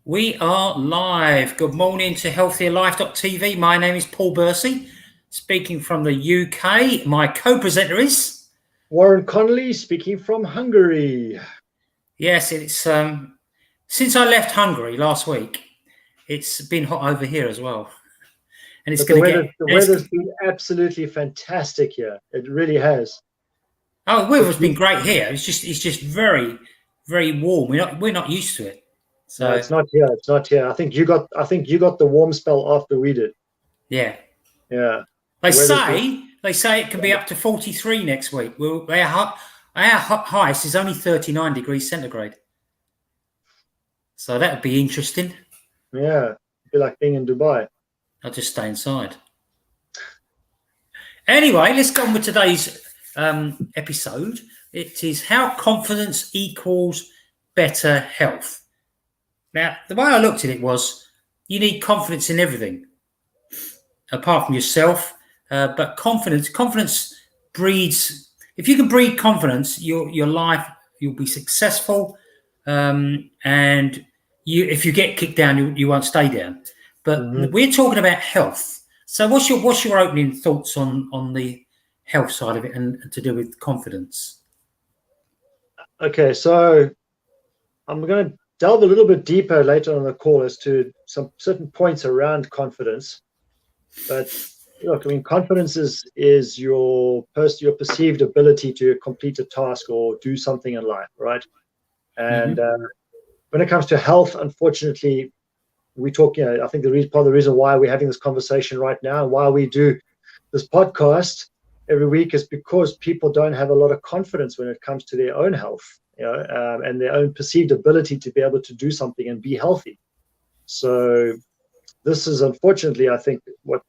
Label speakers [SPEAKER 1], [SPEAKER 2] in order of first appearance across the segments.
[SPEAKER 1] We are live. Good morning to healthierlife.tv. My name is Paul Bursey, speaking from the UK. My co-presenter is
[SPEAKER 2] Warren Connolly, speaking from Hungary.
[SPEAKER 1] Yes, it's since I left Hungary last week, it's been hot over here as well, and it's going to get.
[SPEAKER 2] The weather's been absolutely fantastic here. It really has.
[SPEAKER 1] Oh, the weather's been great here. It's just very, very warm. We're not used to it. So
[SPEAKER 2] no, it's not here. It's not here. I think you got the warm spell after we did.
[SPEAKER 1] Yeah.
[SPEAKER 2] Yeah.
[SPEAKER 1] They say it can be up to 43 next week. Well, our highest is only 39 degrees centigrade. So that would be interesting.
[SPEAKER 2] Yeah. It'd be like being in Dubai.
[SPEAKER 1] I'll just stay inside. Anyway, let's go on with today's episode. It is how confidence equals better health. Now, the way I looked at it was you need confidence in everything, apart from yourself. But confidence breeds. If you can breed confidence, your life, you'll be successful. And if you get kicked down, you won't stay down. But we're talking about health. So what's your opening thoughts on the health side of it and to do with confidence?
[SPEAKER 2] Okay, so I'm going to delve a little bit deeper later on the call as to some certain points around confidence. But look, I mean, confidence is your perceived ability to complete a task or do something in life, right? And when it comes to health, unfortunately, we talk. I think part of the reason why we're having this conversation right now and why we do this podcast every week is because people don't have a lot of confidence when it comes to their own health, and their own perceived ability to be able to do something and be healthy. So this is unfortunately, I think, what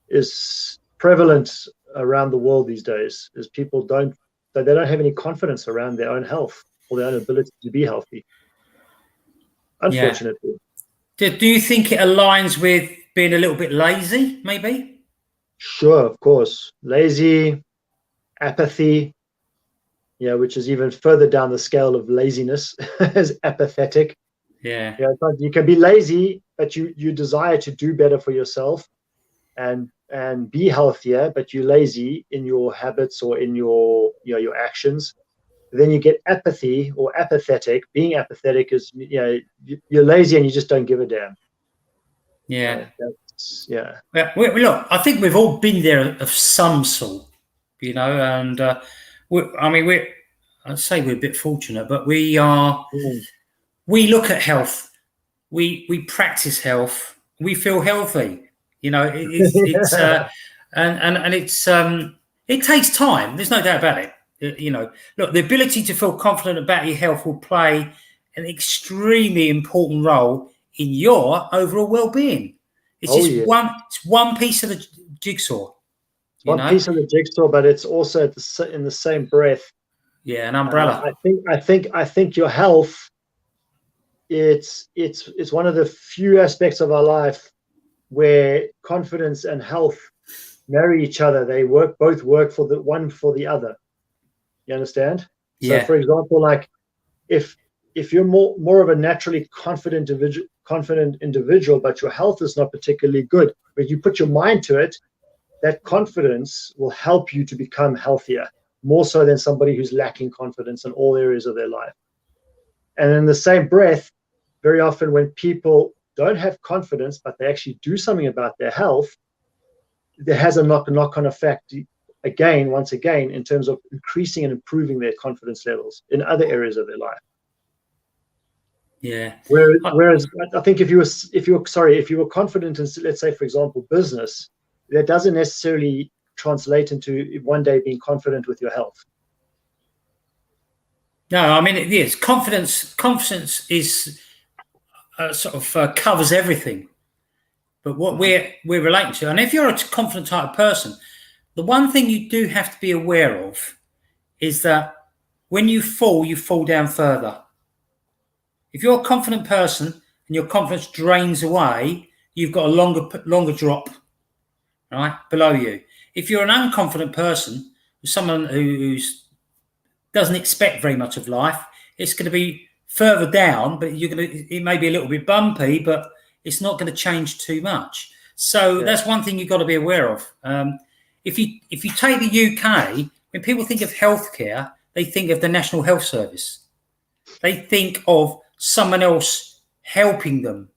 [SPEAKER 2] is prevalent around the world these days is people don't have any confidence around their own health or their own ability to be healthy. Unfortunately.
[SPEAKER 1] Yeah. Do you think it aligns with being a little bit lazy, maybe?
[SPEAKER 2] Sure, of course. Lazy, apathy, which is even further down the scale of laziness, is apathetic.
[SPEAKER 1] Yeah.
[SPEAKER 2] You can be lazy, but you desire to do better for yourself and be healthier, but you're lazy in your habits or in your actions. Then you get apathy or apathetic. Being apathetic is you're lazy and you just don't give a damn.
[SPEAKER 1] Yeah.
[SPEAKER 2] Look,
[SPEAKER 1] I think we've all been there of some sort, and I'd say we're a bit fortunate, but we look at health, we practice health, we feel healthy. It's it takes time. There's no doubt about it. Look, the ability to feel confident about your health will play an extremely important role in your overall well-being. It's one piece of the jigsaw.
[SPEAKER 2] Piece of the jigsaw, but it's also in the same breath.
[SPEAKER 1] Yeah, an umbrella.
[SPEAKER 2] I think your health. It's one of the few aspects of our life where confidence and health marry each other. They both work for the other. You understand?
[SPEAKER 1] Yeah.
[SPEAKER 2] So, for example, like if you're more of a naturally confident individual, but your health is not particularly good, but you put your mind to it, that confidence will help you to become healthier, more so than somebody who's lacking confidence in all areas of their life. And in the same breath, very often when people don't have confidence, but they actually do something about their health, there has a knock-on effect once again, in terms of increasing and improving their confidence levels in other areas of their life.
[SPEAKER 1] Yeah.
[SPEAKER 2] Whereas I think if you were confident in, let's say, for example, business, that doesn't necessarily translate into one day being confident with your health.
[SPEAKER 1] No, I mean, it is confidence. Confidence is covers everything. But what we're relating to, and if you're a confident type of person, the one thing you do have to be aware of is that when you fall down further. If you're a confident person and your confidence drains away, you've got a longer drop, right, below you. If you're an unconfident person, someone who doesn't expect very much of life, it's going to be further down, but it may be a little bit bumpy, but it's not going to change too much. So that's one thing you've got to be aware of. If you take the UK, when people think of healthcare, they think of the National Health Service. They think of someone else helping them.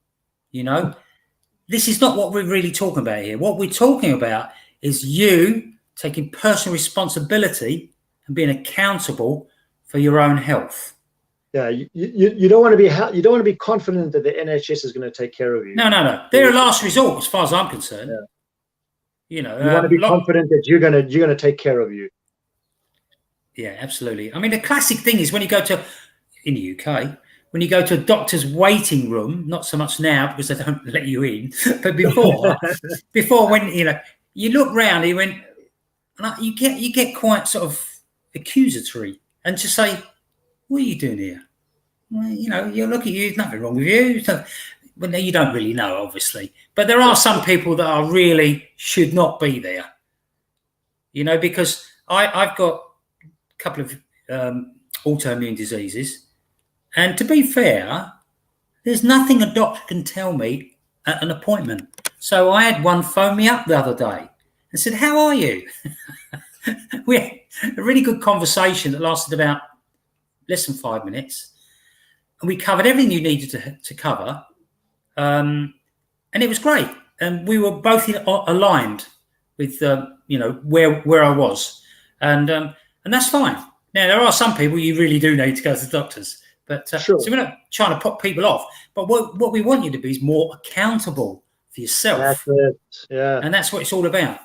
[SPEAKER 1] This is not what we're really talking about here. What we're talking about is you taking personal responsibility and being accountable for your own health.
[SPEAKER 2] Yeah, you don't want to be confident that the NHS is going to take care of you.
[SPEAKER 1] No. They're a last resort, as far as I'm concerned.
[SPEAKER 2] Yeah. You want to be confident that you're going to take care of you.
[SPEAKER 1] Yeah, absolutely. I mean, the classic thing is when you go to, in the UK, when you go to a doctor's waiting room, not so much now because they don't let you in, but before when you look round, you get quite sort of accusatory and just say, "What are you doing here?" Well, you look at you, there's nothing wrong with you. Well, you don't really know, obviously, but there are some people that are really should not be there. Because I've got a couple of autoimmune diseases. And to be fair, there's nothing a doctor can tell me at an appointment. So I had one phone me up the other day and said, "How are you?" We had a really good conversation that lasted about less than 5 minutes. And we covered everything you needed to cover. And it was great. And we were both aligned with, where I was. And that's fine. Now, there are some people you really do need to go to the doctors. But
[SPEAKER 2] sure.
[SPEAKER 1] So we're not trying to put people off. But what we want you to be is more accountable for yourself.
[SPEAKER 2] That's it. Yeah.
[SPEAKER 1] And that's what it's all about.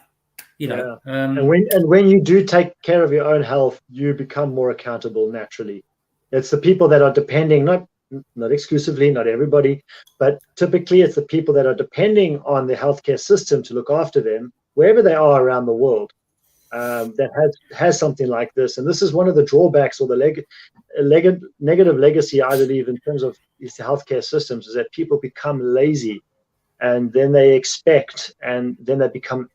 [SPEAKER 2] And when you do take care of your own health, you become more accountable naturally. It's the people that are depending, not exclusively, not everybody, but typically it's the people that are depending on the healthcare system to look after them, wherever they are around the world, that has something like this. And this is one of the drawbacks or the negative legacy, I believe, in terms of these healthcare systems, is that people become lazy, and then they expect, and then they become,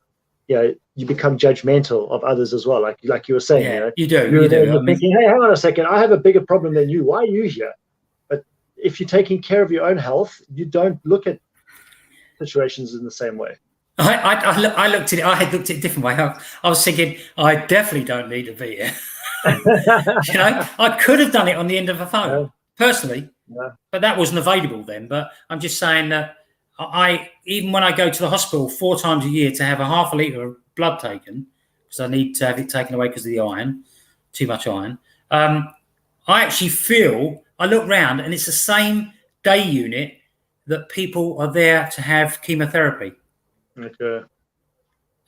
[SPEAKER 2] you become judgmental of others as well, like you were saying.
[SPEAKER 1] Yeah, you do.
[SPEAKER 2] You're thinking, hey, hang on a second, I have a bigger problem than you. Why are you here? But if you're taking care of your own health, you don't look at situations in the same way.
[SPEAKER 1] I looked at it. I had looked at it a different way. I was thinking, I definitely don't need to be here. I could have done it on the end of a phone, personally, but that wasn't available then. But I'm just saying that even when I go to the hospital 4 times a year to have a half a litre of blood taken, because I need to have it taken away because of the iron, too much iron, I actually I look round and it's the same day unit that people are there to have chemotherapy.
[SPEAKER 2] Okay.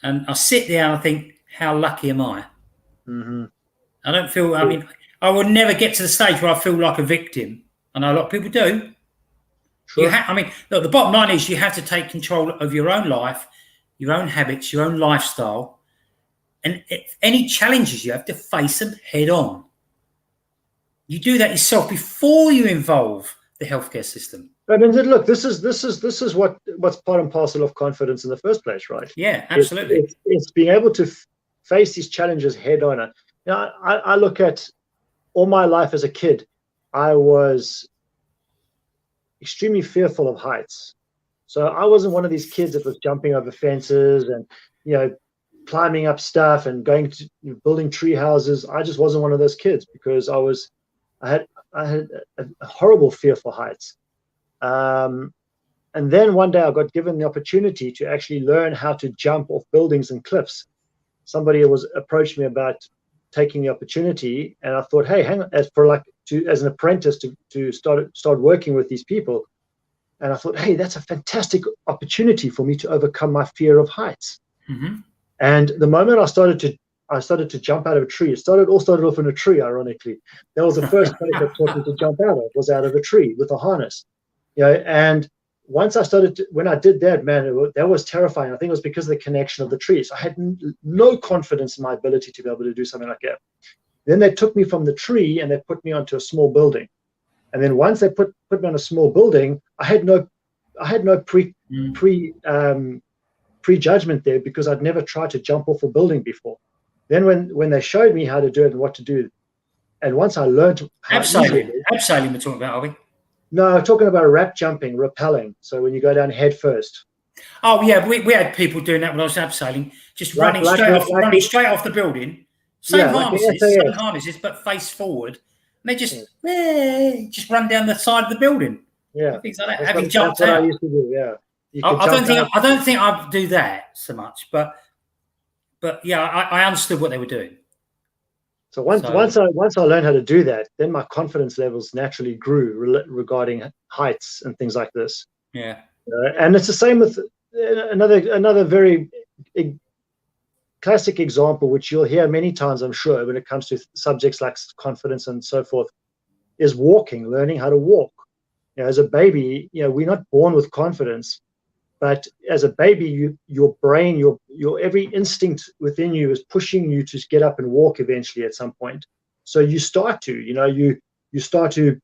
[SPEAKER 1] And I sit there and I think, how lucky am I?
[SPEAKER 2] Mm-hmm.
[SPEAKER 1] I don't feel, I would never get to the stage where I feel like a victim. I know a lot of people do.
[SPEAKER 2] Sure.
[SPEAKER 1] Look, the bottom line is you have to take control of your own life, your own habits, your own lifestyle. And if any challenges, you have to face them head on. You do that yourself before you involve the healthcare system.
[SPEAKER 2] I mean, look, this is what's part and parcel of confidence in the first place, right?
[SPEAKER 1] Yeah, absolutely.
[SPEAKER 2] It's being able to face these challenges head on. I look at all my life as a kid. I was extremely fearful of heights. So I wasn't one of these kids that was jumping over fences and, climbing up stuff and going to building tree houses. I just wasn't one of those kids because I had a horrible fear for heights. And then one day I got given the opportunity to actually learn how to jump off buildings and cliffs. Somebody approached me about taking the opportunity, and I thought, hey, hang on, as an apprentice to start working with these people. And I thought, hey, that's a fantastic opportunity for me to overcome my fear of heights.
[SPEAKER 1] Mm-hmm.
[SPEAKER 2] And the moment I started to jump out of a tree, it all started off in a tree, ironically. That was the first place that taught me to jump out of, was out of a tree with a harness. And once when I did that, man, that was terrifying. I think it was because of the connection of the trees. I had no confidence in my ability to be able to do something like that. Then they took me from the tree and they put me onto a small building. And then once they put me on a small building, I had no prejudgment there because I'd never tried to jump off a building before. Then when they showed me how to do it and what to do, And once I learned how easy it is,
[SPEAKER 1] abseiling we're talking about, are we?
[SPEAKER 2] no, I'm talking about rap jumping, rappelling. So when you go down head first.
[SPEAKER 1] Oh yeah, we had people doing that when I was abseiling, just running straight off the building. Same harnesses, but face forward. And they just run down the side of the building.
[SPEAKER 2] Yeah,
[SPEAKER 1] things like that.
[SPEAKER 2] That's
[SPEAKER 1] Having
[SPEAKER 2] what,
[SPEAKER 1] jumped
[SPEAKER 2] that's what
[SPEAKER 1] out.
[SPEAKER 2] I used to do. Yeah,
[SPEAKER 1] I don't think I'd do that so much, but yeah, I understood what they were doing.
[SPEAKER 2] So once I learned how to do that, then my confidence levels naturally grew regarding heights and things like this.
[SPEAKER 1] Yeah,
[SPEAKER 2] and it's the same with another very classic example, which you'll hear many times, I'm sure, when it comes to subjects like confidence and so forth, is walking, learning how to walk. As a baby, we're not born with confidence, but as a baby, your brain, your every instinct within you is pushing you to get up and walk eventually at some point. So you start to, you start to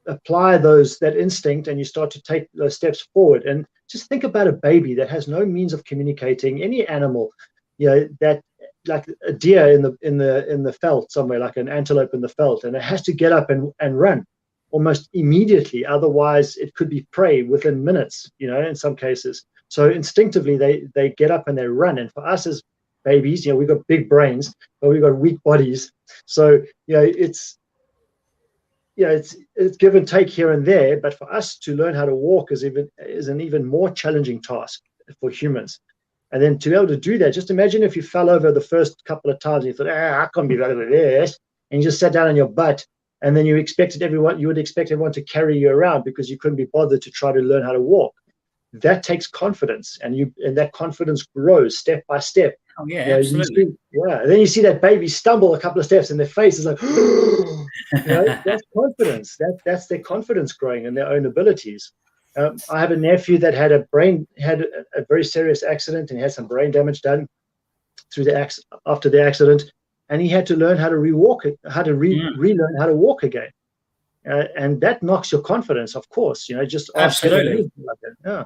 [SPEAKER 2] apply that instinct, and you start to take those steps forward. And just think about a baby that has no means of communicating. Any animal, that, like a deer in the veld somewhere, like an antelope in the veld, and it has to get up and run almost immediately, otherwise it could be prey within minutes, in some cases. So instinctively they get up and they run. And for us as babies, we've got big brains, but we've got weak bodies. So it's give and take here and there. But for us to learn how to walk is an even more challenging task for humans. And then to be able to do that, just imagine if you fell over the first couple of times and you thought, I can't be better than this, and you just sat down on your butt. And then you would expect everyone to carry you around because you couldn't be bothered to try to learn how to walk. That takes confidence, and that confidence grows step by step.
[SPEAKER 1] Oh yeah, absolutely.
[SPEAKER 2] And then you see that baby stumble a couple of steps, and their face is like, that's confidence. That's their confidence growing in their own abilities. I have a nephew that had a very serious accident and had some brain damage done after the accident. And he had to learn how to relearn how to walk again, and that knocks your confidence, of course. Just
[SPEAKER 1] absolutely.
[SPEAKER 2] Yeah.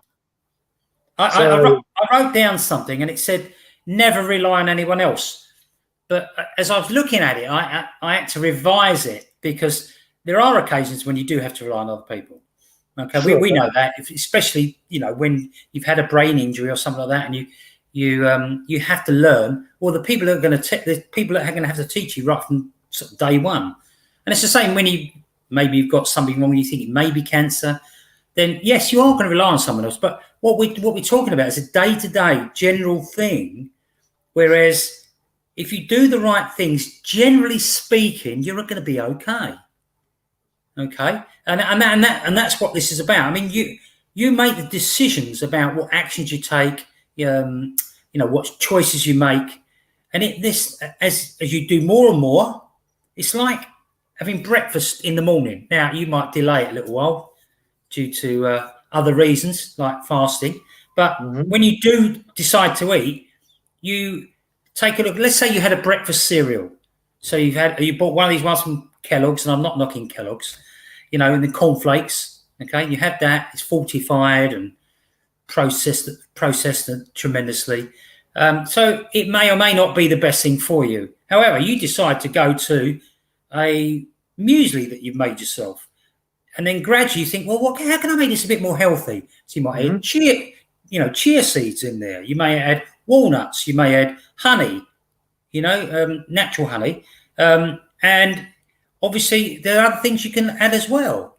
[SPEAKER 1] I wrote down something, and it said, "Never rely on anyone else." But as I was looking at it, I had to revise it, because there are occasions when you do have to rely on other people. Okay, sure, we know that, especially when you've had a brain injury or something like that, and you have to learn, or the people that are going to have to teach you right from sort of day one. And it's the same when you've got something wrong and you think it may be cancer, then yes, you are going to rely on someone else. But what we're talking about is a day-to-day general thing. Whereas if you do the right things, generally speaking, you're going to be okay. Okay, and that's what this is about. I mean, you make the decisions about what actions you take. What choices you make, and as you do more and more, it's like having breakfast in the morning. Now you might delay it a little while due to other reasons like fasting, but when you do decide to eat, you take a look. Let's say you had a breakfast cereal, so you bought one of these ones from Kellogg's, and I'm not knocking Kellogg's, and the cornflakes. Okay, you had that. It's fortified and processed tremendously. So it may or may not be the best thing for you. However, you decide to go to a muesli that you've made yourself, and then gradually you think, well, how can I make this a bit more healthy? So you might add chia seeds in there. You may add walnuts. You may add honey, natural honey, and obviously there are other things you can add as well.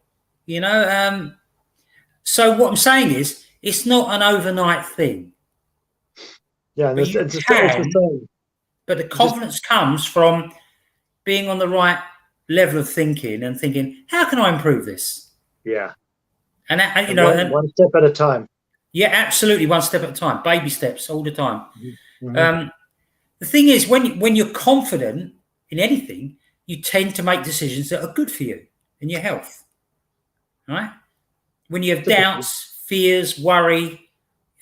[SPEAKER 1] So what I'm saying is, it's not an overnight thing.
[SPEAKER 2] Yeah,
[SPEAKER 1] but the confidence comes from being on the right level of thinking and thinking, how can I improve this?
[SPEAKER 2] Yeah.
[SPEAKER 1] And
[SPEAKER 2] one step at a time.
[SPEAKER 1] Yeah, absolutely. One step at a time. Baby steps all the time. The thing is, when you're confident in anything, you tend to make decisions that are good for you and your health. Right? When you have doubts, fears, worry,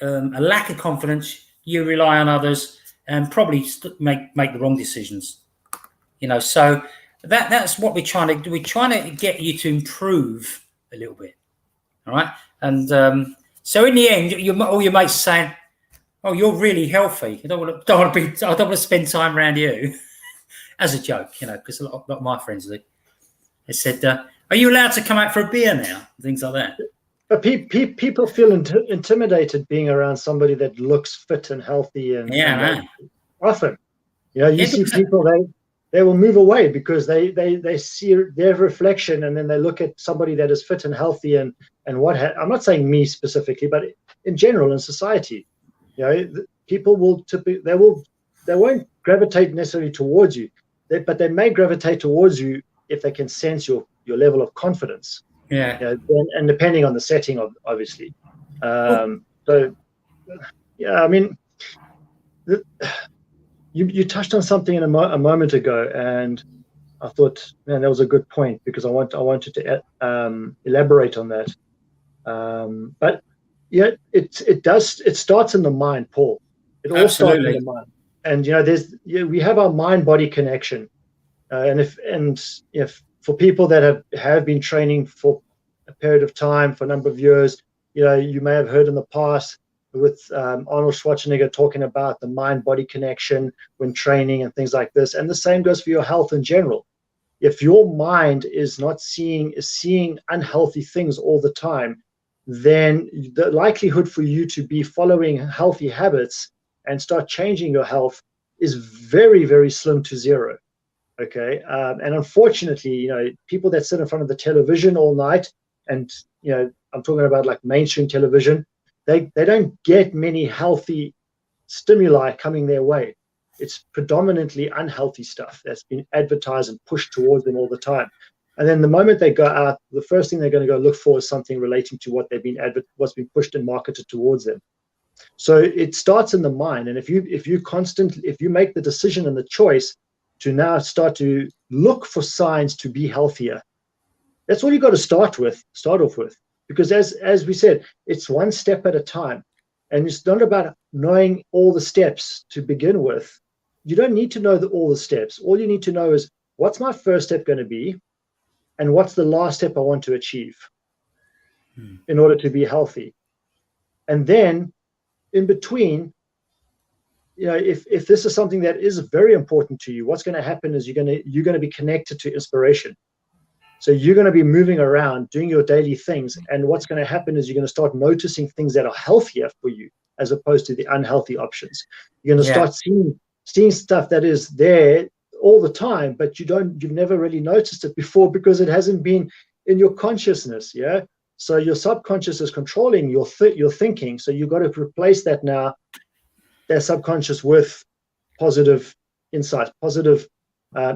[SPEAKER 1] a lack of confidence, you rely on others and probably make the wrong decisions. So that's what we're trying to do. We're trying to get you to improve a little bit. All right. And so in the end, all your mates are saying, "Oh, you're really healthy. I don't want to spend time around you." as a joke, because a lot of my friends do. They said, "Are you allowed to come out for a beer now?" Things like that.
[SPEAKER 2] But people feel intimidated being around somebody that looks fit and healthy, and often, you see people they will move away because they see their reflection, and then they look at somebody that is fit and healthy, and I'm not saying me specifically, but in general in society, people will they won't gravitate necessarily towards you, but they may gravitate towards you if they can sense your level of confidence.
[SPEAKER 1] Yeah.
[SPEAKER 2] And depending on the setting, obviously. So, yeah, I mean, you touched on something a moment ago, and I thought, man, that was a good point, because I wanted to elaborate on that. But yeah, it starts in the mind, Paul. It all starts in the mind, and we have our mind-body connection, and if for people that have been training for a period of time, for a number of years, you may have heard in the past with Arnold Schwarzenegger talking about the mind-body connection when training and things like this. And the same goes for your health in general. If your mind is seeing unhealthy things all the time, then the likelihood for you to be following healthy habits and start changing your health is very, very slim to zero. Okay, and unfortunately, people that sit in front of the television all night, and I'm talking about like mainstream television, they don't get many healthy stimuli coming their way. It's predominantly unhealthy stuff that's been advertised and pushed towards them all the time. And then the moment they go out, the first thing they're going to go look for is something relating to what's been pushed and marketed towards them. So it starts in the mind, and if you make the decision and the choice to now start to look for signs to be healthier, that's all you got to start off with, because as we said, it's one step at a time, and it's not about knowing all the steps to begin with. You don't need to know all the steps. All you need to know is, what's my first step going to be, and what's the last step I want to achieve in order to be healthy. And then in between, if this is something that is very important to you, what's going to happen is you're going to be connected to inspiration. So you're going to be moving around, doing your daily things, and what's going to happen is you're going to start noticing things that are healthier for you as opposed to the unhealthy options. You're going to start seeing stuff that is there all the time, but you've never really noticed it before because it hasn't been in your consciousness. Yeah. So your subconscious is controlling your thinking. So you've got to replace that now, their subconscious, with positive insights, positive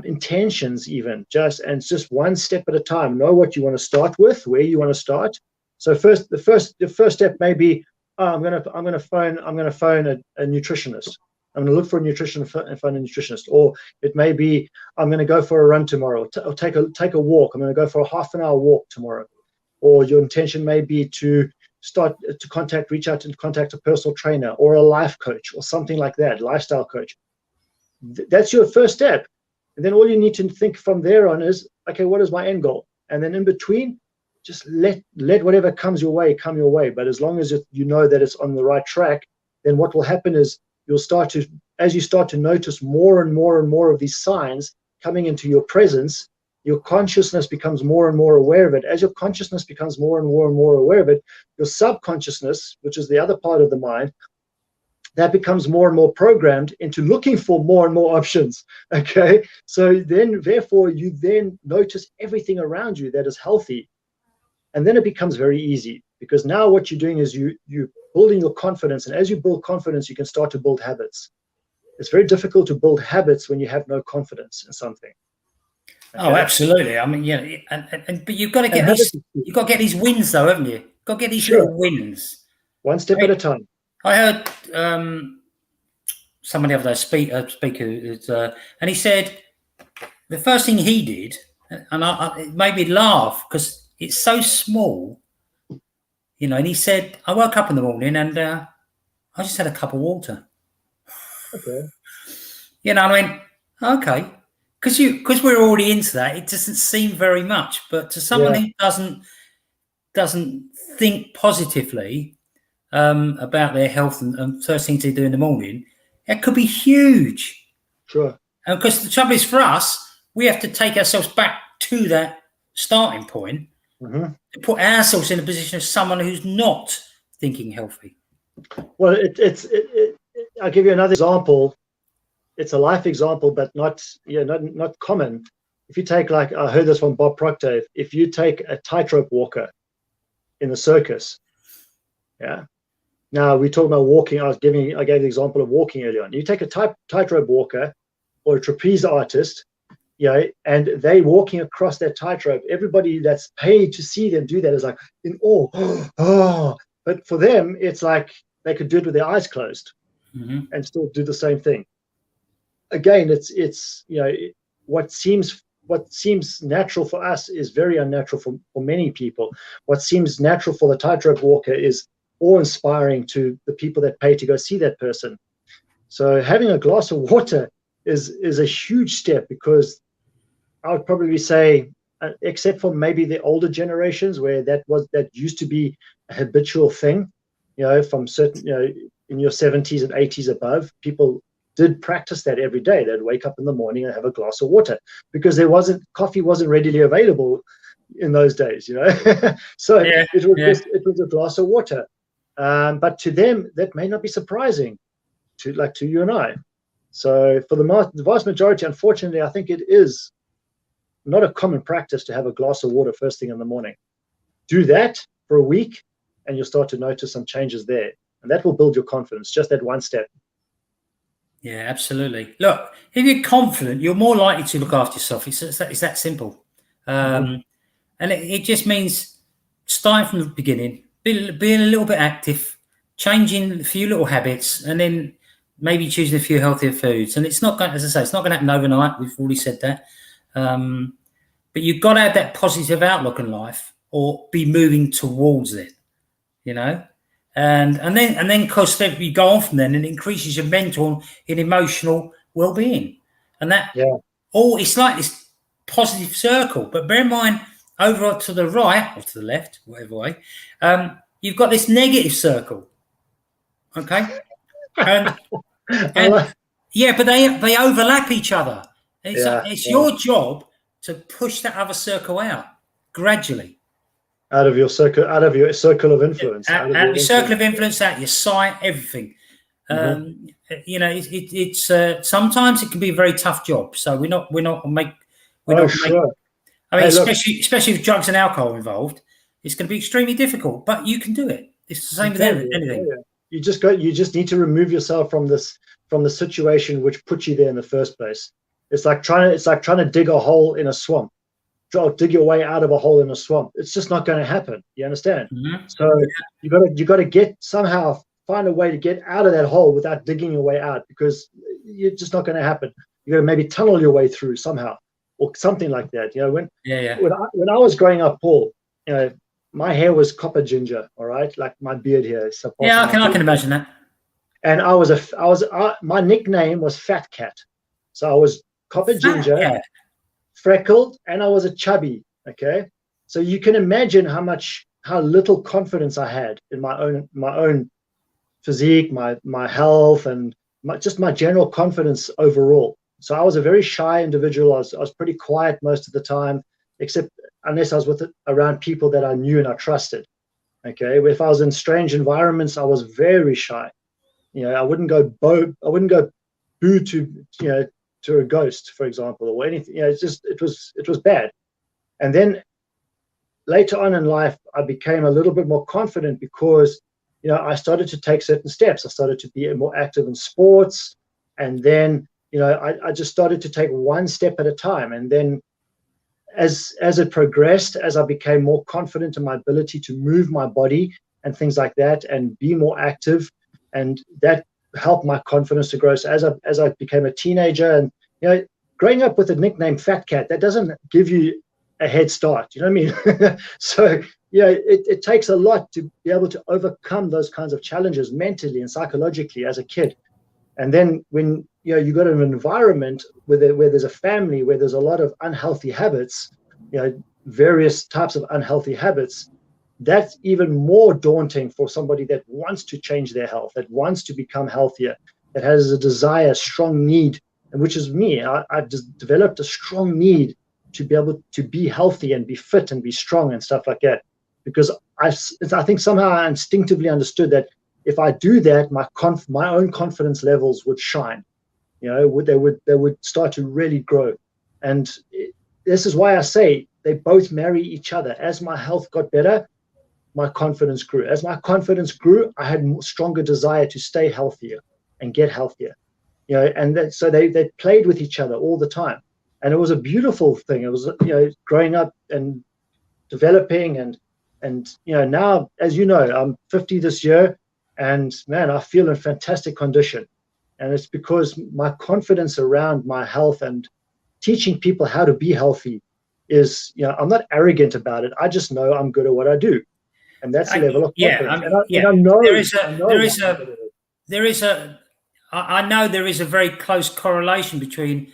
[SPEAKER 2] intentions, even and it's just one step at a time. Know what you want to start with, where you want to start. So the first step may be, I'm going to phone a nutritionist. I'm going to look for a nutritionist and find a nutritionist. Or it may be, I'm going to go for a run tomorrow, or take a walk. I'm going to go for a half an hour walk tomorrow. Or your intention may be to reach out and contact a personal trainer or a life coach or something like that, lifestyle coach. That's your first step. And then all you need to think from there on is, okay, what is my end goal? And then in between, just let whatever comes your way come your way. But as long as you know that it's on the right track, then what will happen is as you start to notice more and more and more of these signs coming into your presence, your consciousness becomes more and more aware of it. As your consciousness becomes more and more and more aware of it, your subconsciousness, which is the other part of the mind, that becomes more and more programmed into looking for more and more options. Okay, so therefore you then notice everything around you that is healthy, and then it becomes very easy, because now what you're doing is you building your confidence, and as you build confidence, you can start to build habits. It's very difficult to build habits when you have no confidence in something.
[SPEAKER 1] Okay. Oh, absolutely. I mean, but you've got to get these wins, though, haven't you? You've got to get these little wins.
[SPEAKER 2] One step at a time.
[SPEAKER 1] I heard somebody the other day, speaker, and he said the first thing he did, and it made me laugh because it's so small, and he said, I woke up in the morning and I just had a cup of water.
[SPEAKER 2] Okay.
[SPEAKER 1] I mean, okay. Because we're already into that, it doesn't seem very much. But to someone who doesn't think positively about their health and first thing to do in the morning, it could be huge.
[SPEAKER 2] Sure.
[SPEAKER 1] And because the trouble is for us, we have to take ourselves back to that starting point
[SPEAKER 2] Mhm.
[SPEAKER 1] to put ourselves in a position of someone who's not thinking healthy.
[SPEAKER 2] Well, I'll give you another example. It's a life example, but not common. If you take, like, I heard this from Bob Proctor, if you take a tightrope walker in the circus, yeah. Now we talk about walking. I gave the example of walking earlier on. You take a tightrope walker or a trapeze artist, and they walking across that tightrope. Everybody that's paid to see them do that is like in awe. Oh, but for them, it's like they could do it with their eyes closed and still do the same thing. Again, it's what seems natural for us is very unnatural for many people. What seems natural for the tightrope walker is awe-inspiring to the people that pay to go see that person. So having a glass of water is a huge step, because I would probably say, except for maybe the older generations where that used to be a habitual thing, from certain, in your 70s and 80s above, people did practice that every day. They'd wake up in the morning and have a glass of water, because coffee wasn't readily available in those days, so it was a glass of water. But to them, that may not be surprising, to you and I. So for the vast majority, unfortunately, I think it is not a common practice to have a glass of water first thing in the morning. Do that for a week, and you'll start to notice some changes there. And that will build your confidence, just that one step.
[SPEAKER 1] Yeah, absolutely. Look, if you're confident, you're more likely to look after yourself. It's that simple. And it just means starting from the beginning, being a little bit active, changing a few little habits, and then maybe choosing a few healthier foods. And it's not going, as I say, it's not going to happen overnight. We've already said that. But you've got to have that positive outlook in life, or be moving towards it, and then because you go on from then, and it increases your mental and emotional well-being, and that it's like this positive circle. But bear in mind, over to the right or to the left, whatever way, you've got this negative circle. Okay, and yeah, but they overlap each other. It's your job to push that other circle out gradually. Out of your circle
[SPEAKER 2] of influence.
[SPEAKER 1] Out your circle of influence, out your sight, everything. It's sometimes it can be a very tough job. So we're not make. I mean, especially with drugs and alcohol involved, it's going to be extremely difficult. But you can do it. It's the same with anything.
[SPEAKER 2] You just need to remove yourself from the situation which put you there in the first place. It's like trying to dig a hole in a swamp. Dig your way out of a hole in a swamp. It's just not going to happen. You understand? So you got to find a way to get out of that hole without digging your way out, because it's just not going to happen. You got to maybe tunnel your way through somehow, or something like that. When I was growing up, Paul, my hair was copper ginger. All right, like my beard here.
[SPEAKER 1] I can imagine that.
[SPEAKER 2] And my nickname was Fat Cat. So I was copper ginger, freckled, and I was a chubby. Okay, so you can imagine how little confidence I had in my own physique, my health, and my general confidence overall. So I was a very shy individual. I was pretty quiet most of the time, except unless I was around people that I knew and I trusted. Okay, if I was in strange environments, I was very shy. I wouldn't go boo to a ghost, for example, or anything. It was bad. And then later on in life, I became a little bit more confident, because I started to take certain steps. I started to be more active in sports, and then I just started to take one step at a time. And then as it progressed, as I became more confident in my ability to move my body and things like that, and be more active, and that helped my confidence to grow. So as I became a teenager, and growing up with the nickname Fat Cat, that doesn't give you a head start. You know what I mean? So it takes a lot to be able to overcome those kinds of challenges mentally and psychologically as a kid. And then when you got an environment where there's a family where there's a lot of unhealthy habits, various types of unhealthy habits, that's even more daunting for somebody that wants to change their health, that wants to become healthier, that has a desire, strong need and which is me. I just developed a strong need to be able to be healthy and be fit and be strong and stuff like that, because I think somehow I instinctively understood that if I do that, my own confidence levels would shine. They would start to really grow. And this is why I say they both marry each other. As my health got better, my confidence grew. As my confidence grew, I had a stronger desire to stay healthier and get healthier. And so they played with each other all the time. And it was a beautiful thing. It was, growing up and developing and now, as you know, I'm 50 this year, and man, I feel in fantastic condition. And it's because my confidence around my health and teaching people how to be healthy is, I'm not arrogant about it. I just know I'm good at what I do. And that's the level of confidence.
[SPEAKER 1] I know there is a very close correlation between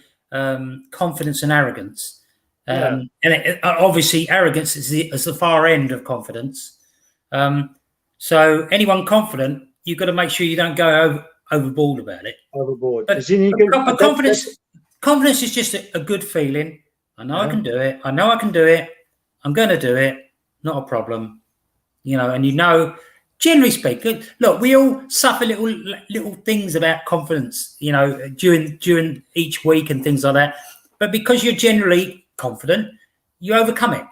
[SPEAKER 1] confidence and arrogance. And obviously arrogance is the far end of confidence. So anyone confident, you've got to make sure you don't go overboard about it. But confidence is just a good feeling. I know I can do it. I know I can do it. I'm going to do it. Not a problem. And generally speaking, look, we all suffer little things about confidence, during each week and things like that. But because you're generally confident, you overcome it.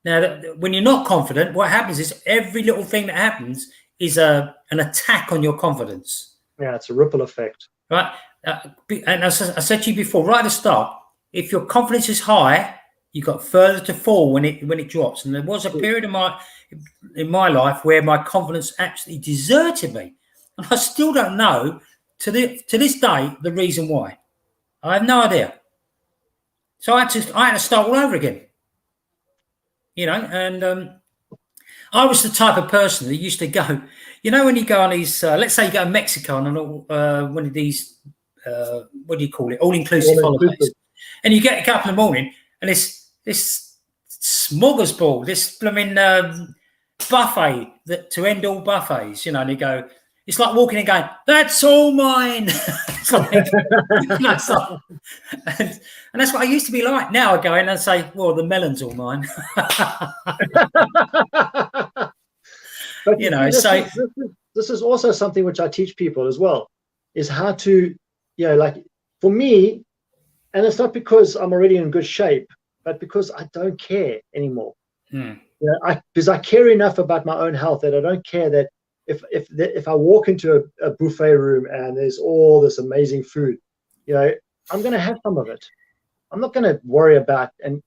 [SPEAKER 1] Now, when you're not confident, what happens is every little thing that happens is an attack on your confidence.
[SPEAKER 2] Yeah, it's a ripple effect.
[SPEAKER 1] Right? And as I said to you before, right at the start, if your confidence is high, you've got further to fall when it drops. And there was a period in my life where my confidence actually deserted me. And I still don't know to this day the reason why. I have no idea. So I had to start all over again. And I was the type of person that used to go, when you go on these, let's say you go to Mexico on one of these, what do you call it, all-inclusive holidays. And you get up in the morning and this smorgasbord, this blooming buffet to end all buffets, and you go, it's like walking in going, that's all mine. It's like, and that's what I used to be like. Now I go in and say, well, the melon's all mine.
[SPEAKER 2] But this is also something which I teach people as well, is how to, for me, and it's not because I'm already in good shape, but because I don't care anymore. Because I care enough about my own health that I don't care that if I walk into a buffet room and there's all this amazing food, I'm going to have some of it. I'm not going to worry about and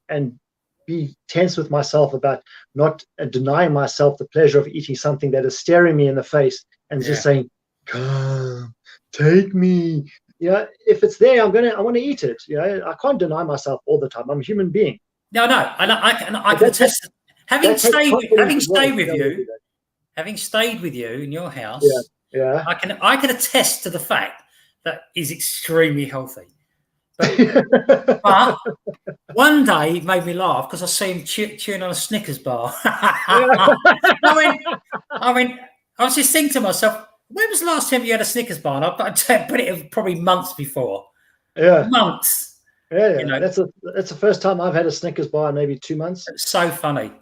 [SPEAKER 2] be tense with myself about not denying myself the pleasure of eating something that is staring me in the face and just saying, "Come, take me." If it's there, I want to eat it. I can't deny myself all the time. I'm a human being.
[SPEAKER 1] No, and I can attest. Having stayed with you in your house, I can attest to the fact that is extremely healthy. But one day it made me laugh because I see him chewing on a Snickers bar. I was just thinking to myself, when was the last time you had a Snickers bar? And I've got to put it probably months before. Yeah, months.
[SPEAKER 2] Yeah. That's the first time I've had a Snickers bar in maybe 2 months.
[SPEAKER 1] It's so funny.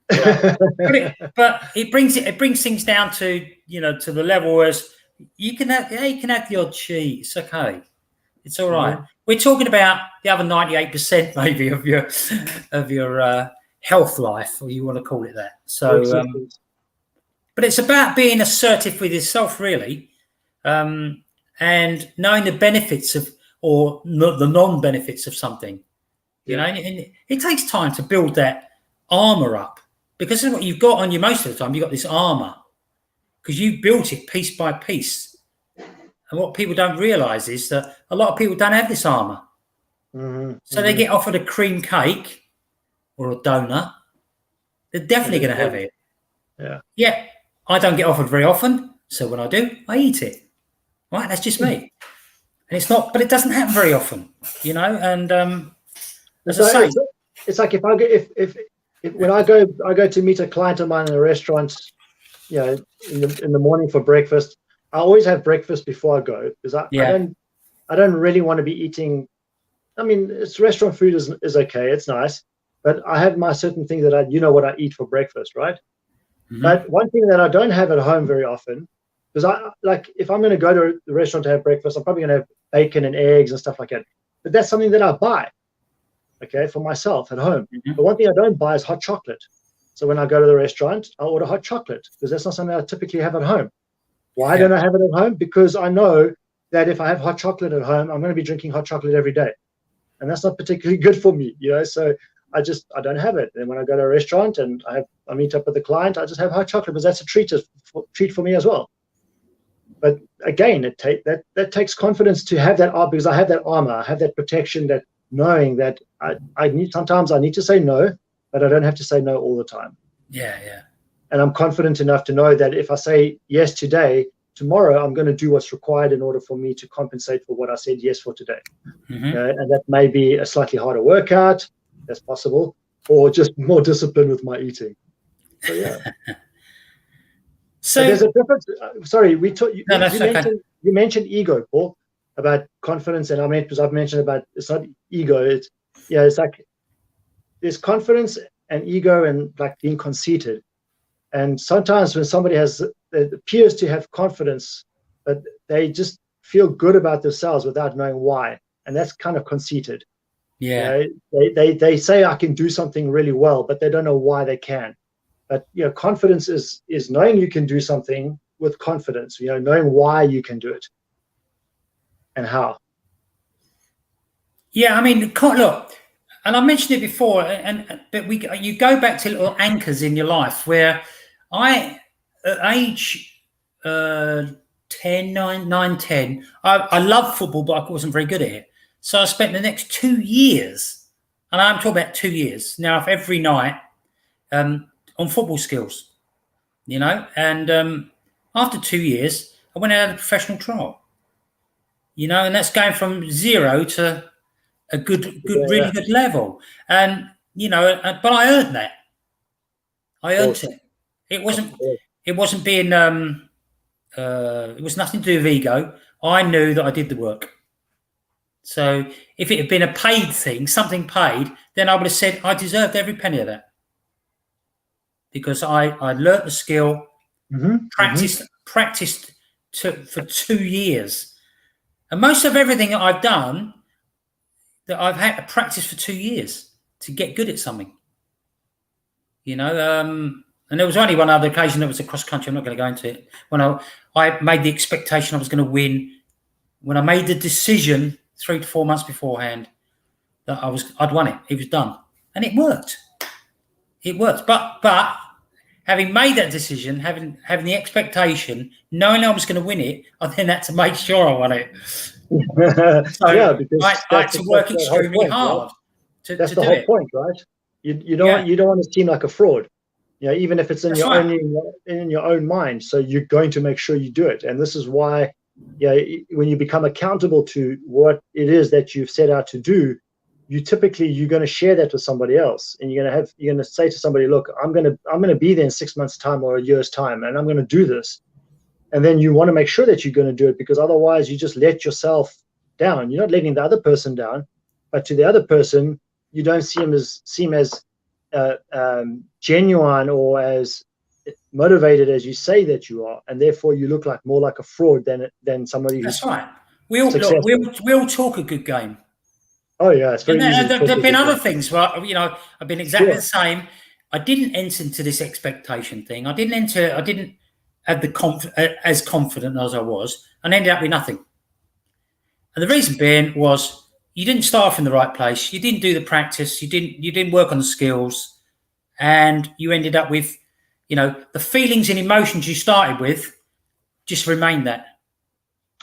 [SPEAKER 1] But it brings things down to to the level where you can have the odd cheat. It's okay. It's all right. We're talking about the other 98% maybe of your health life, or you want to call it that. So, but it's about being assertive with yourself, really, and knowing the benefits of or the non-benefits of something. And it takes time to build that armor up, because this is what you've got on you most of the time. You've got this armor because you built it piece by piece. And what people don't realize is that a lot of people don't have this armor. So they get offered a cream cake or a donut. They're definitely going to have it. Yeah. I don't get offered very often. So when I do, I eat it. Right. That's just me. And it's not, but it doesn't happen very often, and as I say,
[SPEAKER 2] it's like if when I go to meet a client of mine in a restaurant, in the morning for breakfast, I always have breakfast before I go, because I don't I don't really want to be eating. I mean, it's restaurant food is okay, it's nice, but I have my certain things that what I eat for breakfast, right?
[SPEAKER 1] Mhm.
[SPEAKER 2] But one thing that I don't have at home very often, because if I'm going to go to the restaurant to have breakfast, I'm probably going to have bacon and eggs and stuff like that. But that's something that I buy, okay, for myself at home.
[SPEAKER 1] Mhm.
[SPEAKER 2] But one thing I don't buy is hot chocolate. So when I go to the restaurant, I'll order hot chocolate because that's not something I typically have at home. Why don't I have it at home? Because I know that if I have hot chocolate at home, I'm going to be drinking hot chocolate every day. And that's not particularly good for me, So I don't have it. And when I go to a restaurant and I meet up with a client, I just have hot chocolate because that's a treat for me as well. But again, that takes confidence to have that because I have that armor, I have that protection, that knowing that I need to say no, but I don't have to say no all the time.
[SPEAKER 1] Yeah.
[SPEAKER 2] And I'm confident enough to know that if I say yes today, tomorrow I'm going to do what's required in order for me to compensate for what I said yes for today.
[SPEAKER 1] Mm-hmm.
[SPEAKER 2] And that may be a slightly harder workout, that's possible, or just more discipline with my eating. So yeah.
[SPEAKER 1] So
[SPEAKER 2] there's a difference. Sorry, you mentioned ego, Paul, about confidence, and I've mentioned about it's not ego. It's like there's confidence and ego and like being conceited. And sometimes when somebody appears to have confidence, but they just feel good about themselves without knowing why, and that's kind of conceited.
[SPEAKER 1] Yeah.
[SPEAKER 2] They say I can do something really well, but they don't know why they can. But confidence is knowing you can do something with confidence. Knowing why you can do it and how.
[SPEAKER 1] Yeah, I mean, look, and I mentioned it before, but you go back to little anchors in your life where at age 10, 9, 10, I loved football, but I wasn't very good at it. So I spent the next 2 years, and I'm talking about 2 years now, every night on football skills, and after 2 years, I went out on a professional trial, and that's going from zero to a really good level. And, but I earned that. I earned it. It wasn't being, it was nothing to do with ego. I knew that I did the work. So if it had been a paid thing, something paid, then I would have said I deserved every penny of that. Because I learnt the skill, practiced for 2 years. And most of everything that I've done, that I've had to practice for 2 years to get good at something. And there was only one other occasion that was a cross country. I'm not going to go into it. When I made the expectation I was going to win, when I made the decision 3 to 4 months beforehand that I'd won it. It was done, and it worked. It worked. But having made that decision, having the expectation, knowing I was going to win it, I then had to make sure I won it. So because I had to work extremely hard to do it. That's the
[SPEAKER 2] whole point, right? You don't want to seem like a fraud. Even if it's in your own mind. So you're going to make sure you do it. And this is why, when you become accountable to what it is that you've set out to do, you're going to share that with somebody else, and you're going to say to somebody, look, I'm going to be there in 6 months' time or a year's time, and I'm going to do this. And then you want to make sure that you're going to do it, because otherwise you just let yourself down. You're not letting the other person down, but to the other person, you don't seem as genuine or as motivated as you say that you are, and therefore you look more like a fraud than somebody who's.
[SPEAKER 1] That's right. We all talk a good game.
[SPEAKER 2] Oh yeah, it's very easy.
[SPEAKER 1] There've been other things where I've been exactly the same. I didn't enter into this expectation thing. I didn't have as confident as I was, and ended up with nothing. And the reason being was you didn't start from the right place. You didn't do the practice. You didn't work on the skills, and you ended up with, the feelings and emotions you started with just remained that.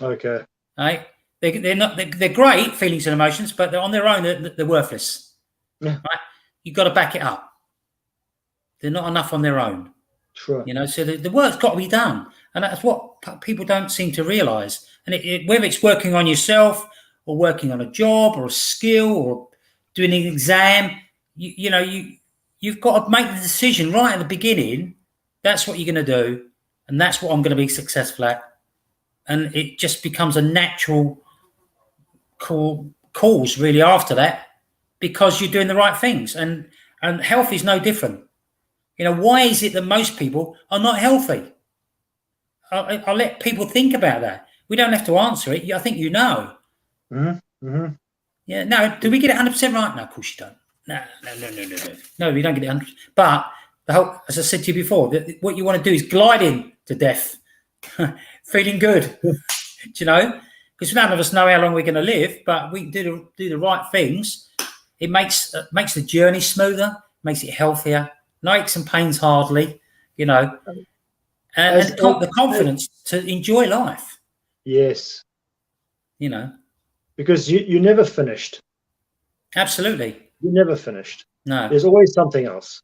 [SPEAKER 2] Okay.
[SPEAKER 1] Right? They're great feelings and emotions, but they're on their own. They're worthless.
[SPEAKER 2] Yeah.
[SPEAKER 1] Right? You've got to back it up. They're not enough on their own.
[SPEAKER 2] Sure.
[SPEAKER 1] So the work's got to be done, and that's what people don't seem to realise. And whether it's working on yourself or working on a job or a skill or doing an exam, you've got to make the decision right at the beginning. That's what you're going to do, and that's what I'm going to be successful at. And it just becomes a natural calls really after that, because you're doing the right things, and health is no different. Why is it that most people are not healthy? I'll let people think about that. We don't have to answer it. I think you know.
[SPEAKER 2] Mm-hmm. Mm-hmm.
[SPEAKER 1] Yeah. No. Do we get it 100% right? No, of course you don't. No. No, we don't get it 100%. But as I said to you before, what you want to do is gliding to death, feeling good. Do you know? Because none of us know how long we're going to live, but we do the right things. It makes the journey smoother, makes it healthier, no aches and pains hardly. And the confidence to enjoy life.
[SPEAKER 2] Yes. Because you never finished.
[SPEAKER 1] Absolutely.
[SPEAKER 2] You're never finished.
[SPEAKER 1] No.
[SPEAKER 2] There's always something else.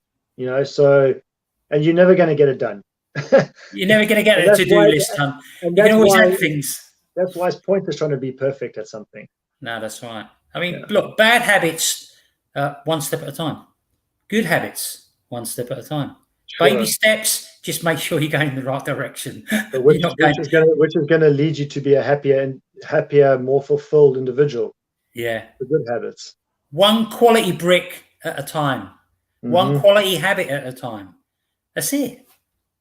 [SPEAKER 2] So, and you're never going to get it done.
[SPEAKER 1] You're never going to get a to-do list done. You can always add things.
[SPEAKER 2] That's why it's pointless trying to be perfect at something.
[SPEAKER 1] No, that's right. I mean, look, bad habits, one step at a time. Good habits, one step at a time. Sure. Baby steps, just make sure you're going in the right direction.
[SPEAKER 2] Which is going to lead you to be a happier, more fulfilled individual.
[SPEAKER 1] Yeah.
[SPEAKER 2] The good habits.
[SPEAKER 1] One quality brick at a time. Mm-hmm. One quality habit at a time. That's it.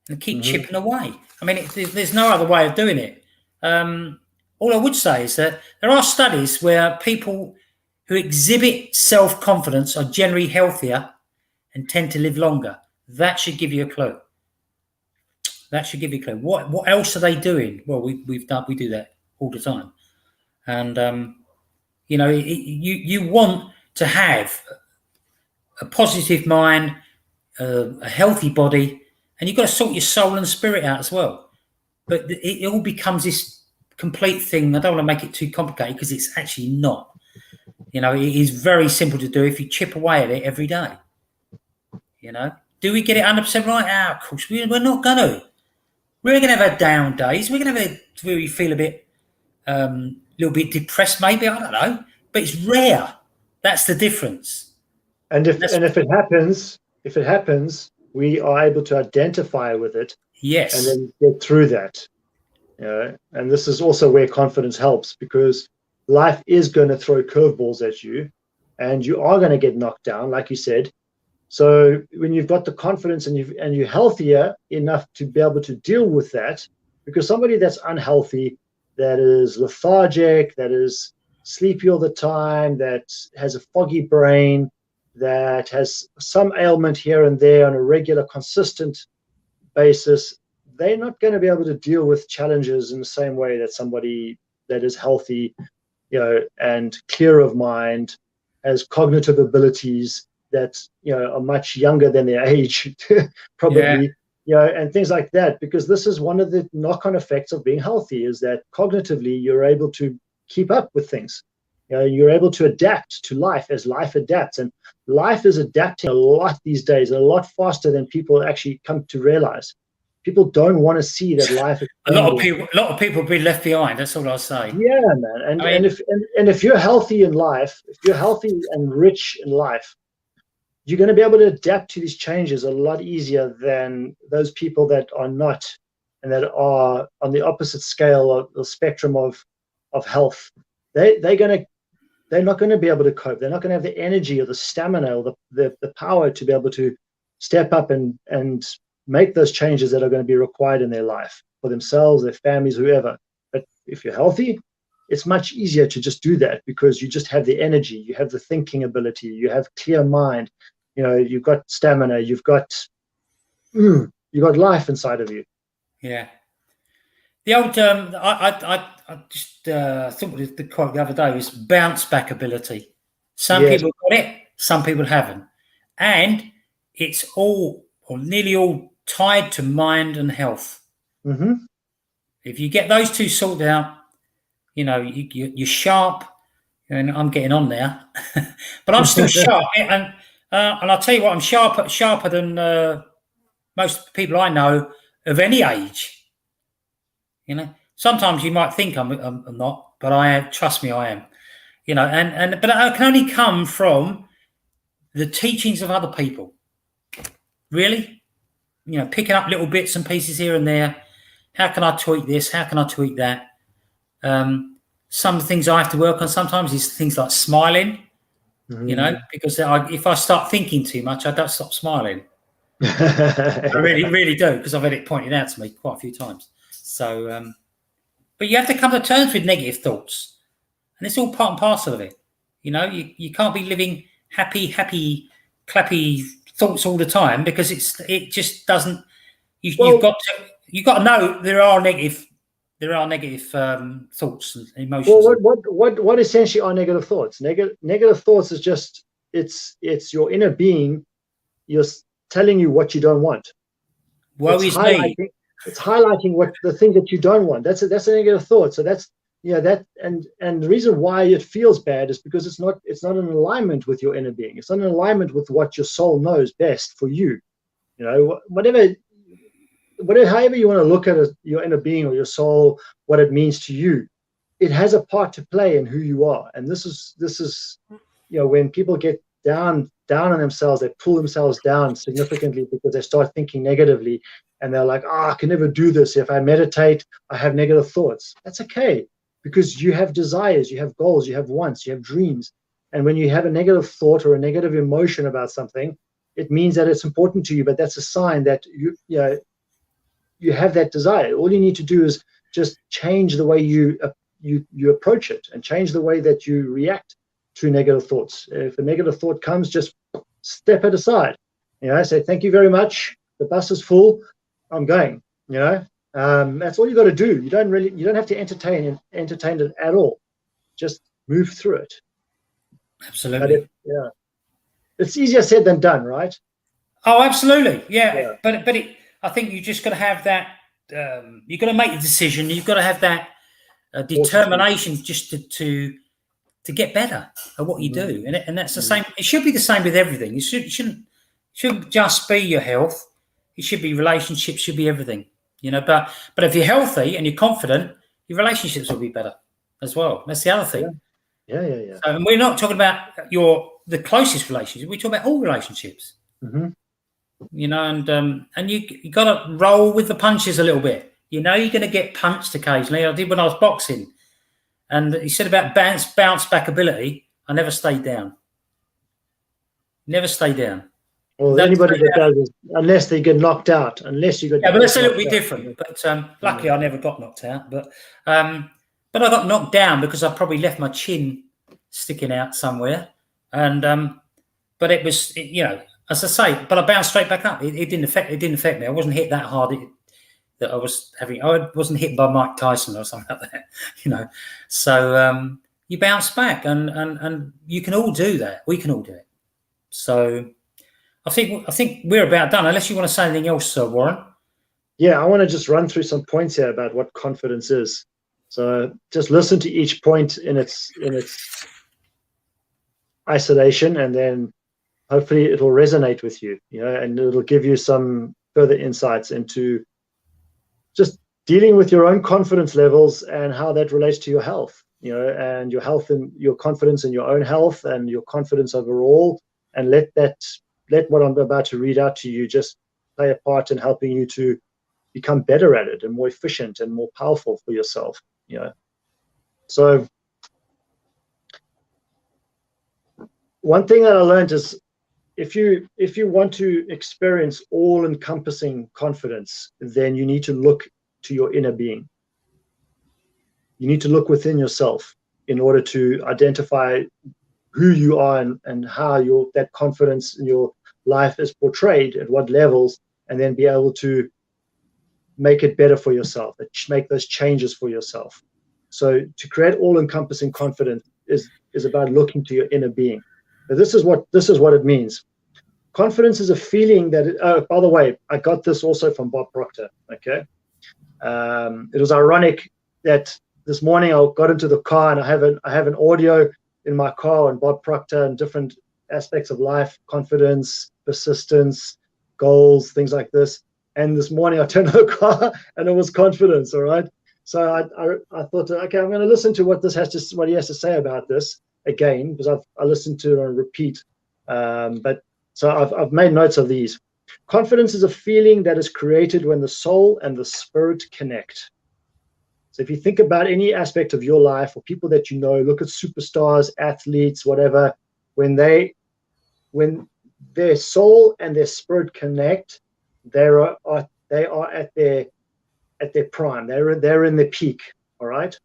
[SPEAKER 1] And keep chipping away. I mean, there's no other way of doing it. All I would say is that there are studies where people who exhibit self-confidence are generally healthier and tend to live longer. That should give you a clue. What else are they doing? Well, we do that all the time. And you want to have a positive mind, a healthy body, and you've got to sort your soul and spirit out as well. But it all becomes this complete thing. I don't want to make it too complicated, because it's actually not. It is very simple to do if you chip away at it every day. Do we get it 100% right? Of course, we're not going to. We're going to have our down days. We're going to have where we feel a bit, little bit depressed, maybe. I don't know, but it's rare. That's the difference.
[SPEAKER 2] And if it happens, we are able to identify with it.
[SPEAKER 1] Yes.
[SPEAKER 2] And then get through that. And this is also where confidence helps, because life is going to throw curveballs at you, and you are going to get knocked down, like you said. So when you've got the confidence and you're healthier enough to be able to deal with that, because somebody that's unhealthy, that is lethargic, that is sleepy all the time, that has a foggy brain, that has some ailment here and there on a regular, consistent basis, they're not going to be able to deal with challenges in the same way that somebody that is healthy, and clear of mind, has cognitive abilities that are much younger than their age, probably, and things like that. Because this is one of the knock-on effects of being healthy, is that cognitively you're able to keep up with things. You're able to adapt to life as life adapts, and life is adapting a lot these days, a lot faster than people actually come to realize. People don't want to see that life is
[SPEAKER 1] a lot of people have been left behind. That's all I'll say.
[SPEAKER 2] Yeah, man. And if you're healthy in life, if you're healthy and rich in life, you're going to be able to adapt to these changes a lot easier than those people that are not, and that are on the opposite scale of the spectrum of health. They're not going to be able to cope. They're not going to have the energy or the stamina or the power to be able to step up and make those changes that are going to be required in their life for themselves, their families, whoever. But if you're healthy, it's much easier to just do that, because you just have the energy, you have the thinking ability, you have clear mind, you've got stamina, you've got life inside of you.
[SPEAKER 1] Yeah. The old, I just thought the quote the other day was bounce back ability. Some people got it, some people haven't. And it's all, or nearly all, tied to mind and health.
[SPEAKER 2] Mm-hmm.
[SPEAKER 1] If you get those two sorted out, you're sharp. And I'm getting on there, but I'm still sharp. And I'll tell you what, I'm sharper than most people I know of any age. Sometimes you might think I'm not, but I am. Trust me, I am. But I can only come from the teachings of other people. Really, picking up little bits and pieces here and there. How can I tweak this? How can I tweak that? some things I have to work on sometimes is things like smiling, you know, because if I start thinking too much, I don't stop smiling. I really do, because I've had it pointed out to me quite a few times. So, but you have to come to terms with negative thoughts, and it's all part and parcel of it. You know, you can't be living happy, clappy thoughts all the time, because it just doesn't. You've got to know there are negative thoughts and emotions.
[SPEAKER 2] Well, what essentially are negative thoughts? Negative thoughts is just it's your inner being. You're telling you what you don't want. It's highlighting what the thing that you don't want. That's a negative thought. So that's and the reason why it feels bad is because it's not in alignment with your inner being. It's not in alignment with what your soul knows best for you. You know, however you want to look at your inner being or your soul, what it means to you, it has a part to play in who you are. And this is when people get down on themselves, they pull themselves down significantly because they start thinking negatively, and they're like, I can never do this. If I meditate, I have negative thoughts. That's okay, because you have desires, you have goals, you have wants, you have dreams. And when you have a negative thought or a negative emotion about something, it means that it's important to you, but that's a sign that you have that desire. All you need to do is just change the way you approach it, and change the way that you react to negative thoughts. If a negative thought comes, just step it aside. Say, thank you very much. The bus is full. I'm going. That's all you got to do. You don't have to entertain it at all. Just move through it.
[SPEAKER 1] Absolutely.
[SPEAKER 2] It's easier said than done, right?
[SPEAKER 1] Oh, absolutely. Yeah. But I think you just got to have that. You've got to make the decision. You've got to have that determination just to get better at what you do, and that's the same. It should be the same with everything. It shouldn't just be your health. It should be relationships. Should be everything. But if you're healthy and you're confident, your relationships will be better as well. That's the other thing.
[SPEAKER 2] Yeah.
[SPEAKER 1] And we're not talking about the closest relationship. We're talking about all relationships.
[SPEAKER 2] Mm-hmm.
[SPEAKER 1] And you got to roll with the punches a little bit. You're going to get punched occasionally. I did when I was boxing. And he said about bounce back ability. I never stayed down. Never stay down.
[SPEAKER 2] Well, anybody that does is, unless they get knocked out, unless you got.
[SPEAKER 1] Yeah, but that's a little bit different. But luckily, I never got knocked out. But I got knocked down because I probably left my chin sticking out somewhere. And but it was, as I say, but I bounced straight back up. It didn't affect me. I wasn't hit that hard. That I wasn't hit by Mike Tyson or something like that, So you bounce back, and you can all do that. We can all do it. So I think we're about done. Unless you want to say anything else, Sir Warren.
[SPEAKER 2] Yeah, I want to just run through some points here about what confidence is. So just listen to each point in its isolation, and then hopefully it will resonate with you, and it'll give you some further insights into just dealing with your own confidence levels and how that relates to your health, and your health and your confidence in your own health and your confidence overall. And let what I'm about to read out to you just play a part in helping you to become better at it and more efficient and more powerful for yourself. So one thing that I learned is, if you want to experience all-encompassing confidence, then you need to look to your inner being. You need to look within yourself in order to identify who you are and how that confidence in your life is portrayed at what levels, and then be able to make it better for yourself, make those changes for yourself. So to create all-encompassing confidence is about looking to your inner being. Now, this is what it means. Confidence is a feeling that, by the way, I got this also from Bob Proctor. Okay. It was ironic that this morning I got into the car and I have an audio in my car on Bob Proctor and different aspects of life, confidence, persistence, goals, things like this. And this morning I turned on the car and it was confidence. All right. So I thought, okay, I'm going to listen to what he has to say about this again, because I listened to it on repeat. So I've made notes of these. Confidence is a feeling that is created when the soul and the spirit connect. So if you think about any aspect of your life or people that you know, look at superstars, athletes, whatever, when their soul and their spirit connect, they are at their prime. They're in their peak. All right.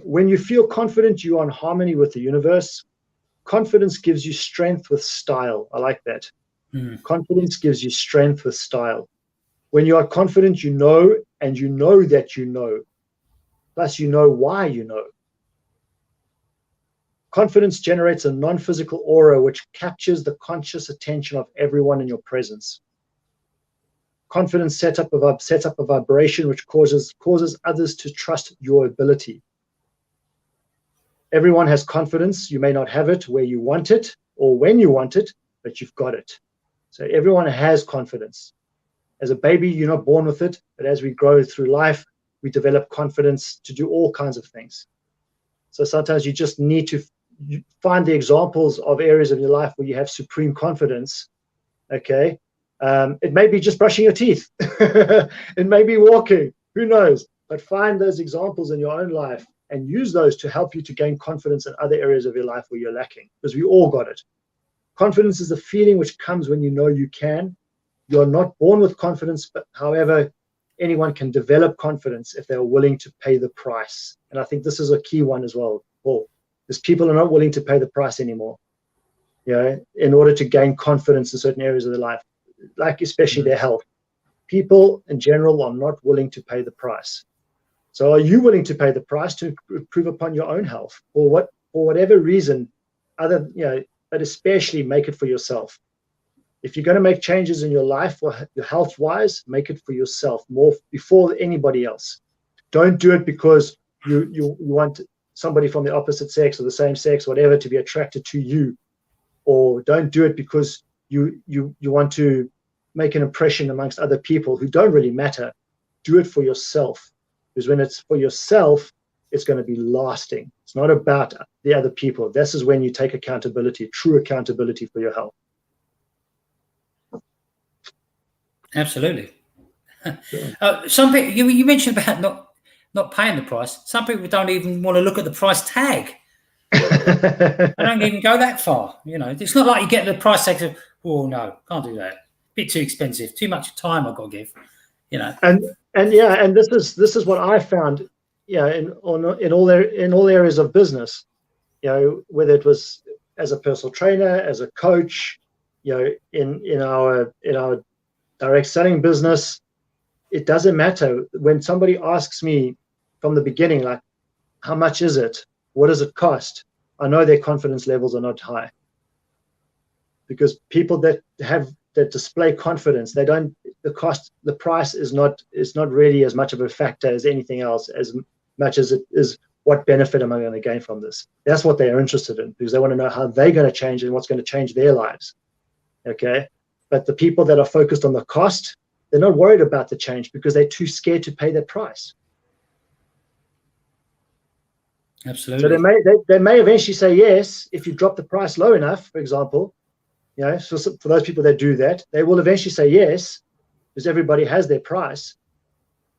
[SPEAKER 2] When you feel confident, you are in harmony with the universe. Confidence gives you strength with style. I like that. Confidence gives you strength with style. When you are confident, you know, and you know that you know. Plus, you know why you know. Confidence generates a non-physical aura which captures the conscious attention of everyone in your presence. Confidence sets up a vibration which causes others to trust your ability. Everyone has confidence. You may not have it where you want it or when you want it, but you've got it. So everyone has confidence. As a baby, you're not born with it, but as we grow through life, we develop confidence to do all kinds of things. So sometimes you just need to find the examples of areas of your life where you have supreme confidence. Okay. It may be just brushing your teeth. It may be walking. Who knows? But find those examples in your own life and use those to help you to gain confidence in other areas of your life where you're lacking, because we all got it. Confidence is a feeling which comes when you know you can. You're not born with confidence, but however, anyone can develop confidence if they're willing to pay the price. And I think this is a key one as well, Paul, because people are not willing to pay the price anymore, in order to gain confidence in certain areas of their life, like especially their health. People in general are not willing to pay the price. So are you willing to pay the price to improve upon your own health, or for whatever reason, but especially make it for yourself? If you're going to make changes in your life or your health-wise, make it for yourself more before anybody else. Don't do it because you want somebody from the opposite sex or the same sex, whatever, to be attracted to you, or don't do it because you want to make an impression amongst other people who don't really matter. Do it for yourself, because when it's for yourself, it's going to be lasting. It's not about the other people. This is when you take accountability, true accountability for your health.
[SPEAKER 1] Absolutely. Some people, you mentioned about not paying the price. Some people don't even want to look at the price tag. I don't even go that far. It's not like you get the price tag of, oh no, can't do that. Bit too expensive. Too much time I've got to give.
[SPEAKER 2] And this is what I found. In all areas of business. Whether it was as a personal trainer, as a coach, in our direct selling business, it doesn't matter. When somebody asks me from the beginning, like, how much is it? What does it cost? I know their confidence levels are not high, because people that display confidence, the price is not really as much of a factor as anything else, as much as it is what benefit am I going to gain from this. That's what they are interested in, because they want to know how they're going to change and what's going to change their lives. Okay. But the people that are focused on the cost, they're not worried about the change because they're too scared to pay that price.
[SPEAKER 1] Absolutely.
[SPEAKER 2] So they may eventually say yes if you drop the price low enough, for example. So for those people that do that, they will eventually say yes, because everybody has their price.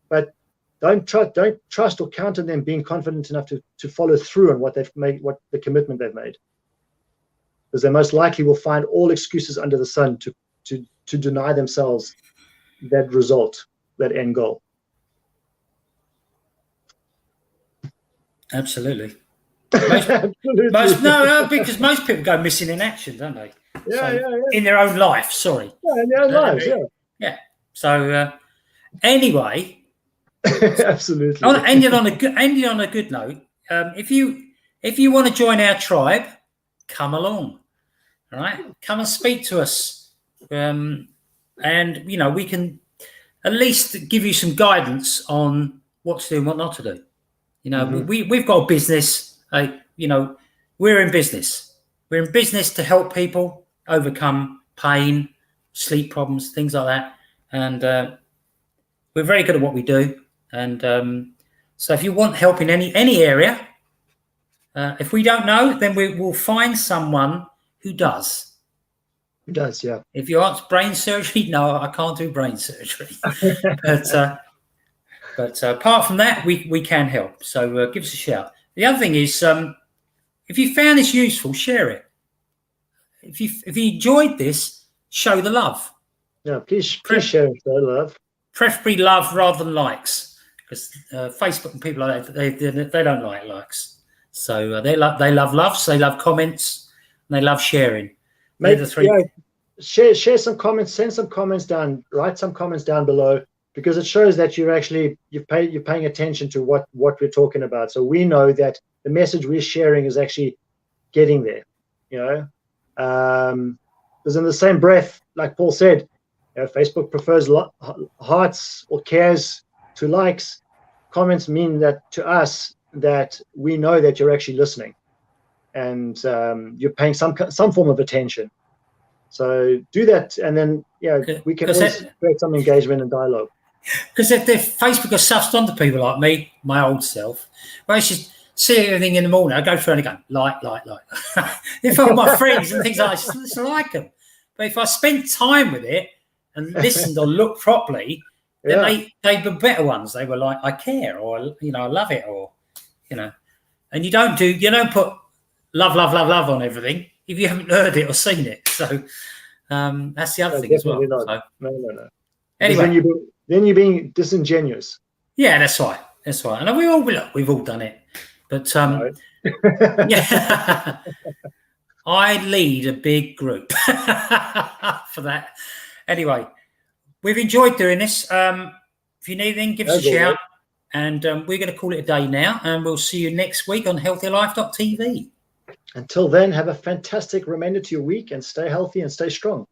[SPEAKER 2] But don't trust or count on them being confident enough to follow through on what they've made, what the commitment they've made, because they most likely will find all excuses under the sun to deny themselves that result, that end goal.
[SPEAKER 1] Absolutely.
[SPEAKER 2] Absolutely.
[SPEAKER 1] No, because most people go missing in action, don't they?
[SPEAKER 2] Yeah.
[SPEAKER 1] In their own life, sorry.
[SPEAKER 2] Yeah, in their own lives,
[SPEAKER 1] yeah. So anyway,
[SPEAKER 2] absolutely.
[SPEAKER 1] Ending on a good note. If you want to join our tribe, come along. All right, come and speak to us, and we can at least give you some guidance on what to do and what not to do. We've got a business. We're in business. We're in business to help people overcome pain, sleep problems, things like that, and we're very good at what we do. And so, if you want help in any area, if we don't know, then we will find someone who does.
[SPEAKER 2] Who does, yeah.
[SPEAKER 1] If you ask brain surgery, no, I can't do brain surgery. But But apart from that, we can help. So give us a shout. The other thing is, if you found this useful, share it. If you enjoyed this, show the love.
[SPEAKER 2] Yeah, please share it, love.
[SPEAKER 1] Preferably love rather than likes, because Facebook and people like that, they don't like likes. So they love loves, they love comments, and they love sharing.
[SPEAKER 2] Maybe the three. Yeah, share some comments, send some comments down, write some comments down below, because it shows that you're paying attention to what we're talking about. So we know that the message we're sharing is actually getting there. Because in the same breath, like Paul said, Facebook prefers hearts or cares to likes. Comments mean that to us that we know that you're actually listening, and you're paying some form of attention. So do that, and then we can always create some engagement and dialogue.
[SPEAKER 1] Because if Facebook are sussed onto people like me, my old self, I just see everything in the morning. I go through and I go like. If I'm my friends and things like that, I just like them. But if I spend time with it and listened or looked properly, then they were better ones. They were like, I care, or I love it, or and you don't put love on everything if you haven't heard it or seen it. So that's the other thing as well.
[SPEAKER 2] Not. So, no.
[SPEAKER 1] Anyway,
[SPEAKER 2] then you're being disingenuous.
[SPEAKER 1] Yeah, that's right. And we've all done it. But yeah, I lead a big group for that. Anyway, we've enjoyed doing this. If you need anything, give us a shout. And we're going to call it a day now. And we'll see you next week on healthylife.tv.
[SPEAKER 2] Until then, have a fantastic remainder to your week and stay healthy and stay strong.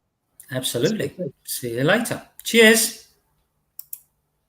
[SPEAKER 1] Absolutely. See you later. Cheers.